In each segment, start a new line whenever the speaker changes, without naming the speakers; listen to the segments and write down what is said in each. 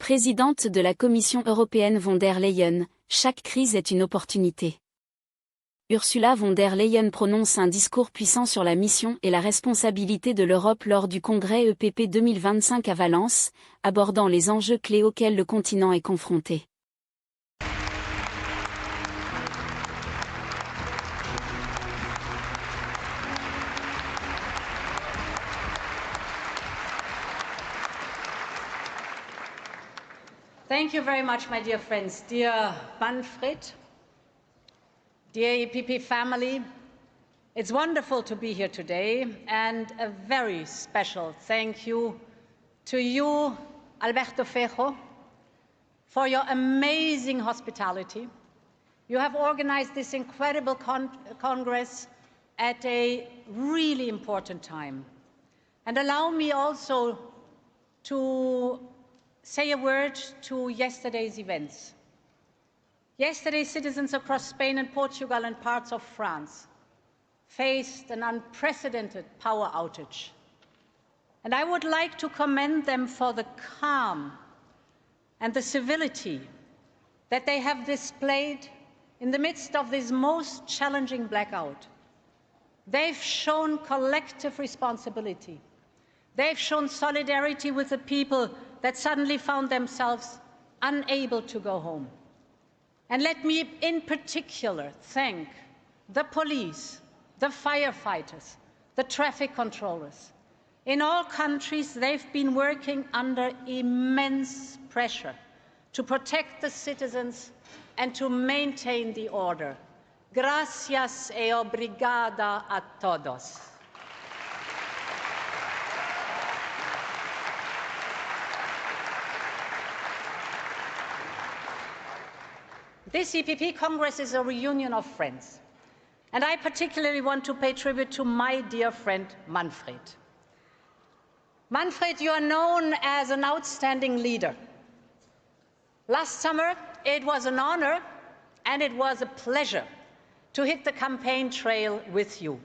Présidente de la Commission européenne von der Leyen, chaque crise est une opportunité. Ursula von der Leyen prononce un discours puissant sur la mission et la responsabilité de l'Europe lors du Congrès EPP 2025 à Valence, abordant les enjeux clés auxquels le continent est confronté.
Thank you very much, my dear friends. Dear Manfred, dear EPP family, it's wonderful to be here today, and a very special thank you to you, Alberto Fejo, for your amazing hospitality. You have organized this incredible Congress at a really important time. And allow me also to say a word to yesterday's events. Yesterday, citizens across Spain and Portugal and parts of France faced an unprecedented power outage. And I would like to commend them for the calm and the civility that they have displayed in the midst of this most challenging blackout. They've shown collective responsibility. They've shown solidarity with the people that suddenly found themselves unable to go home. And let me in particular thank the police, the firefighters, the traffic controllers. In all countries, they've been working under immense pressure to protect the citizens and to maintain the order. Gracias e obrigada a todos. This EPP Congress is a reunion of friends, and I particularly want to pay tribute to my dear friend Manfred. Manfred, you are known as an outstanding leader. Last summer, it was an honor and it was a pleasure to hit the campaign trail with you.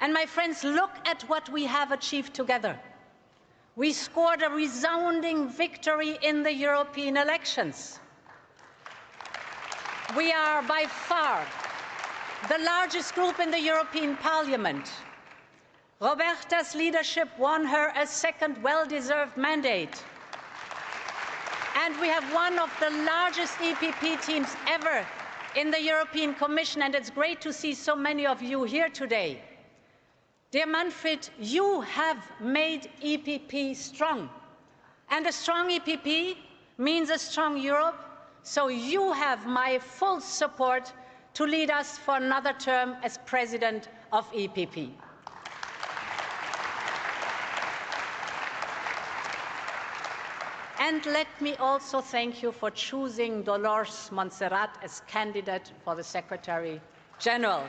And my friends, look at what we have achieved together. We scored a resounding victory in the European elections. We are by far the largest group in the European Parliament. Roberta's leadership won her a second well-deserved mandate. And we have one of the largest EPP teams ever in the European Commission, and it's great to see so many of you here today. Dear Manfred, you have made EPP strong. And a strong EPP means a strong Europe. So you have my full support to lead us for another term as President of EPP. And let me also thank you for choosing Dolores Montserrat as candidate for the Secretary General.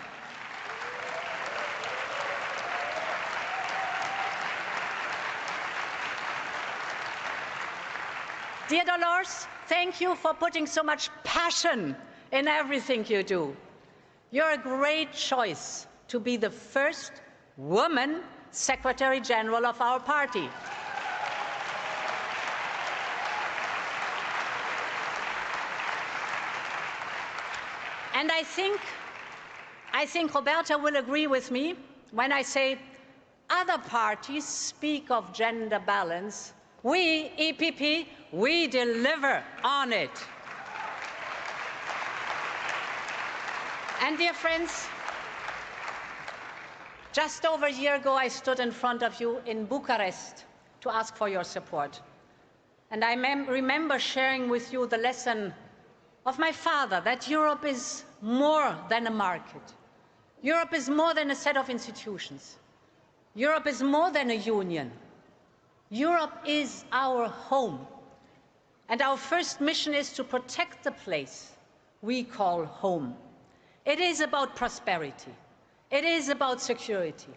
Dear Dolores, thank you for putting so much passion in everything you do. You're a great choice to be the first woman Secretary General of our party. And I think Roberta will agree with me when I say other parties speak of gender balance. We, EPP, we deliver on it. And dear friends, just over a year ago, I stood in front of you in Bucharest to ask for your support. And I remember sharing with you the lesson of my father, that Europe is more than a market. Europe is more than a set of institutions. Europe is more than a union. Europe is our home, and our first mission is to protect the place we call home. It is about prosperity. It is about security.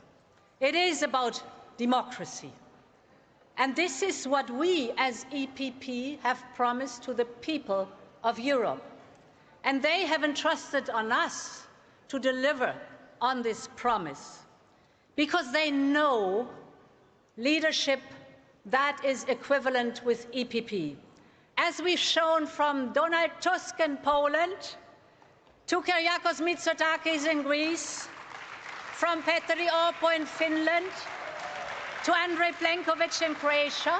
It is about democracy. And this is what we as EPP have promised to the people of Europe. And they have entrusted on us to deliver on this promise, because they know leadership that is equivalent with EPP. As we've shown from Donald Tusk in Poland, to Kyriakos Mitsotakis in Greece, from Petteri Orpo in Finland, to Andrei Plenković in Croatia,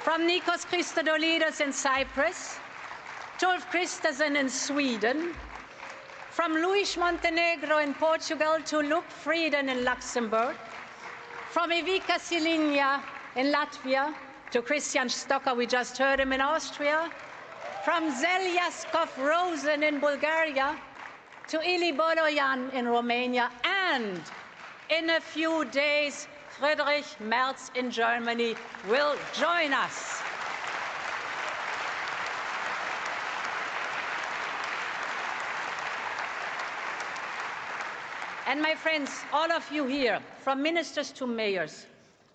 from Nikos Christodoulides in Cyprus, to Ulf Kristersson in Sweden, from Luis Montenegro in Portugal to Luc Frieden in Luxembourg, from Ivica Silinia in Latvia to Christian Stocker, we just heard him, in Austria, from Zelja Skov-Rosen in Bulgaria to Ili Boloyan in Romania, and in a few days, Friedrich Merz in Germany will join us. And my friends, all of you here, from ministers to mayors,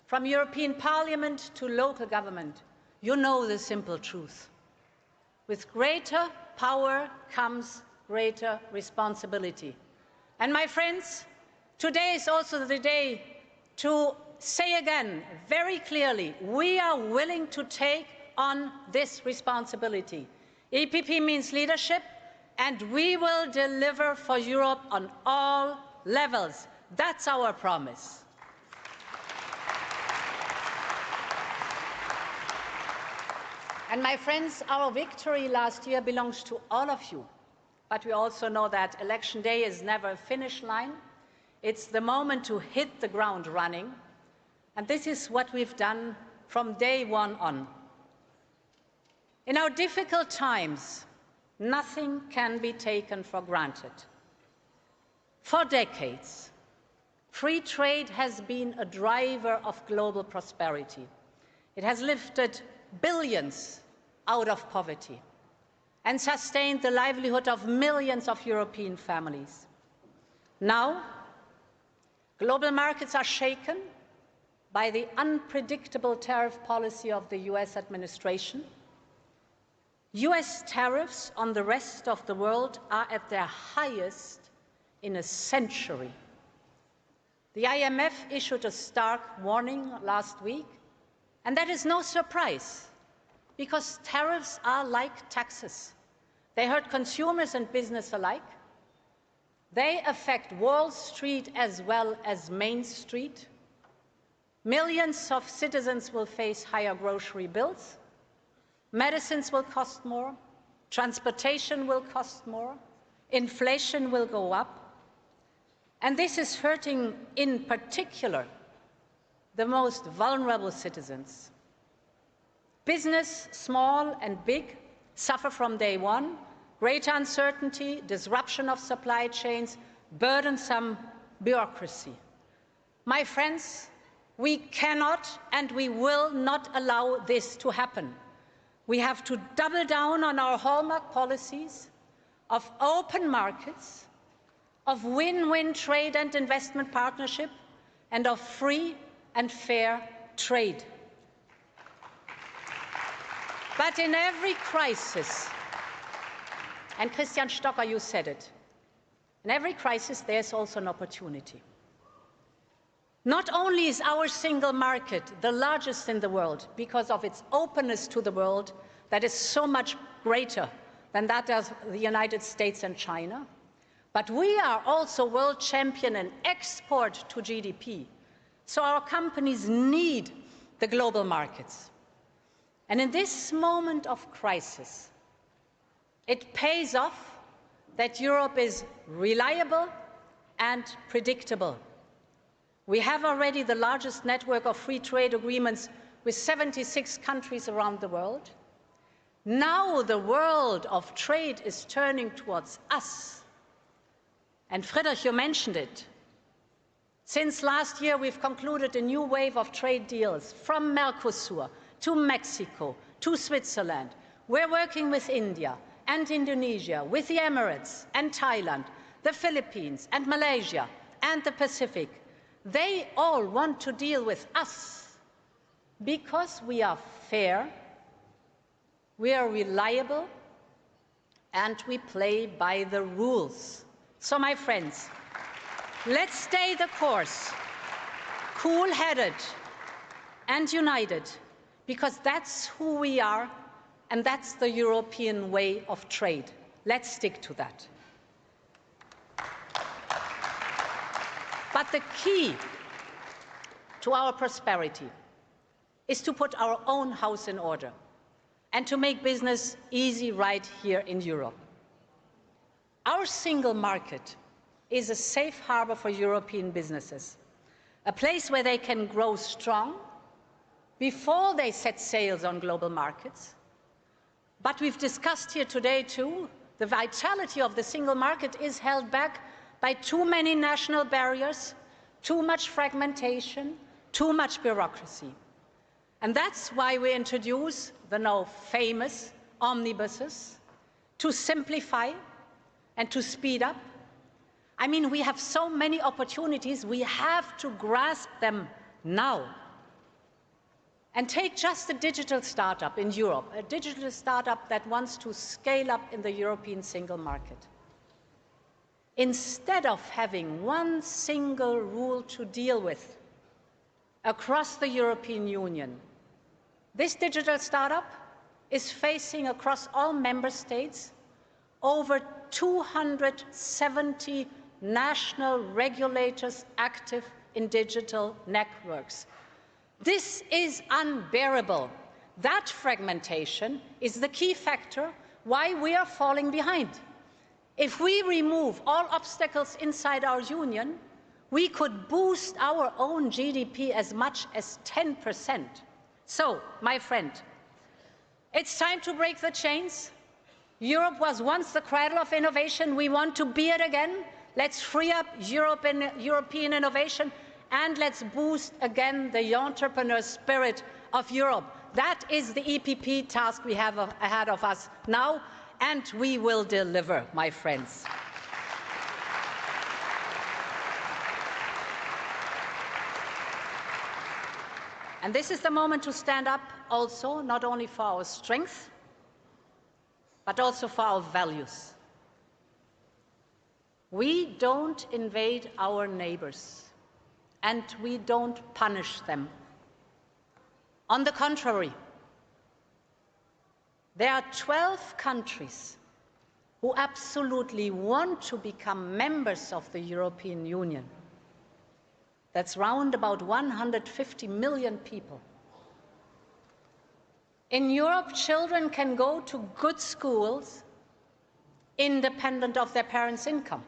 from European Parliament to local government, you know the simple truth. With greater power comes greater responsibility. And my friends, today is also the day to say again very clearly, we are willing to take on this responsibility. EPP means leadership, and we will deliver for Europe on all levels. That's our promise. And my friends, our victory last year belongs to all of you. But we also know that election day is never a finish line. It's the moment to hit the ground running. And this is what we've done from day one on. In our difficult times, nothing can be taken for granted. For decades, free trade has been a driver of global prosperity. It has lifted billions out of poverty and sustained the livelihood of millions of European families. Now, global markets are shaken by the unpredictable tariff policy of the US administration. US tariffs on the rest of the world are at their highest in a century. The IMF issued a stark warning last week, and that is no surprise, because tariffs are like taxes. They hurt consumers and business alike. They affect Wall Street as well as Main Street. Millions of citizens will face higher grocery bills. Medicines will cost more. Transportation will cost more. Inflation will go up. And this is hurting, in particular, the most vulnerable citizens. Business, small and big, suffer from day one. Greater uncertainty, disruption of supply chains, burdensome bureaucracy. My friends, we cannot and we will not allow this to happen. We have to double down on our hallmark policies of open markets, of win-win trade and investment partnership, and of free and fair trade. But in every crisis, and Christian Stocker, you said it, in every crisis there's also an opportunity. Not only is our single market the largest in the world because of its openness to the world that is so much greater than that of the United States and China, but we are also world champion in export to GDP. So our companies need the global markets. And in this moment of crisis, it pays off that Europe is reliable and predictable. We have already the largest network of free trade agreements with 76 countries around the world. Now the world of trade is turning towards us. And Friedrich, you mentioned it. Since last year, we've concluded a new wave of trade deals from Mercosur to Mexico to Switzerland. We're working with India and Indonesia, with the Emirates and Thailand, the Philippines and Malaysia and the Pacific. They all want to deal with us because we are fair, we are reliable, and we play by the rules. So, my friends, let's stay the course, cool-headed, and united, because that's who we are, and that's the European way of trade. Let's stick to that. But the key to our prosperity is to put our own house in order and to make business easy right here in Europe. Our single market is a safe harbor for European businesses, a place where they can grow strong before they set sails on global markets. But we've discussed here today too, the vitality of the single market is held back by too many national barriers, too much fragmentation, too much bureaucracy. And that's why we introduce the now famous omnibuses, to simplify and to speed up. I mean, we have so many opportunities, we have to grasp them now. And take just a digital startup in Europe, a digital startup that wants to scale up in the European single market. Instead of having one single rule to deal with across the European Union, this digital startup is facing across all member states over 270 national regulators active in digital networks. This is unbearable. That fragmentation is the key factor why we are falling behind. If we remove all obstacles inside our union, we could boost our own GDP as much as 10%. So, my friend, it's time to break the chains. Europe was once the cradle of innovation. We want to be it again. Let's free up European innovation, and let's boost again the entrepreneur spirit of Europe. That is the EPP task we have ahead of us now, and we will deliver, my friends. And this is the moment to stand up also, not only for our strength, but also for our values. We don't invade our neighbors, and we don't punish them. On the contrary, there are 12 countries who absolutely want to become members of the European Union. That's round about 150 million people. In Europe, children can go to good schools independent of their parents' income.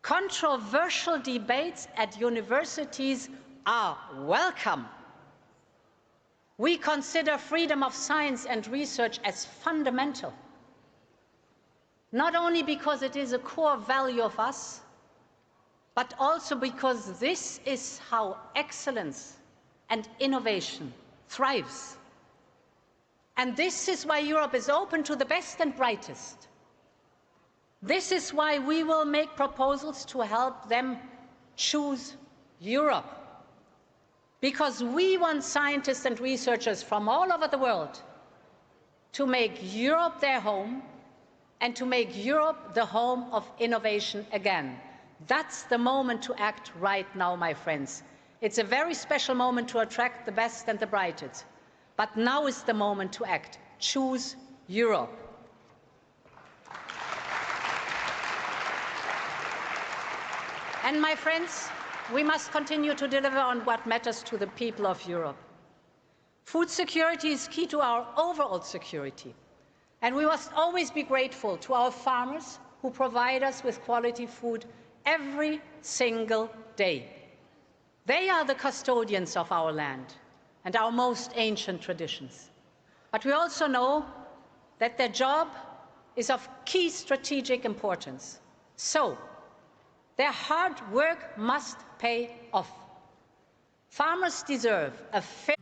Controversial debates at universities are welcome. We consider freedom of science and research as fundamental, not only because it is a core value of us, but also because this is how excellence and innovation thrives. And this is why Europe is open to the best and brightest. This is why we will make proposals to help them choose Europe. Because we want scientists and researchers from all over the world to make Europe their home and to make Europe the home of innovation again. That's the moment to act right now, my friends. It's a very special moment to attract the best and the brightest. But now is the moment to act. Choose Europe. And my friends, we must continue to deliver on what matters to the people of Europe. Food security is key to our overall security. And we must always be grateful to our farmers who provide us with quality food every single day. They are the custodians of our land and our most ancient traditions. But we also know that their job is of key strategic importance. So, their hard work must pay off. Farmers deserve a fair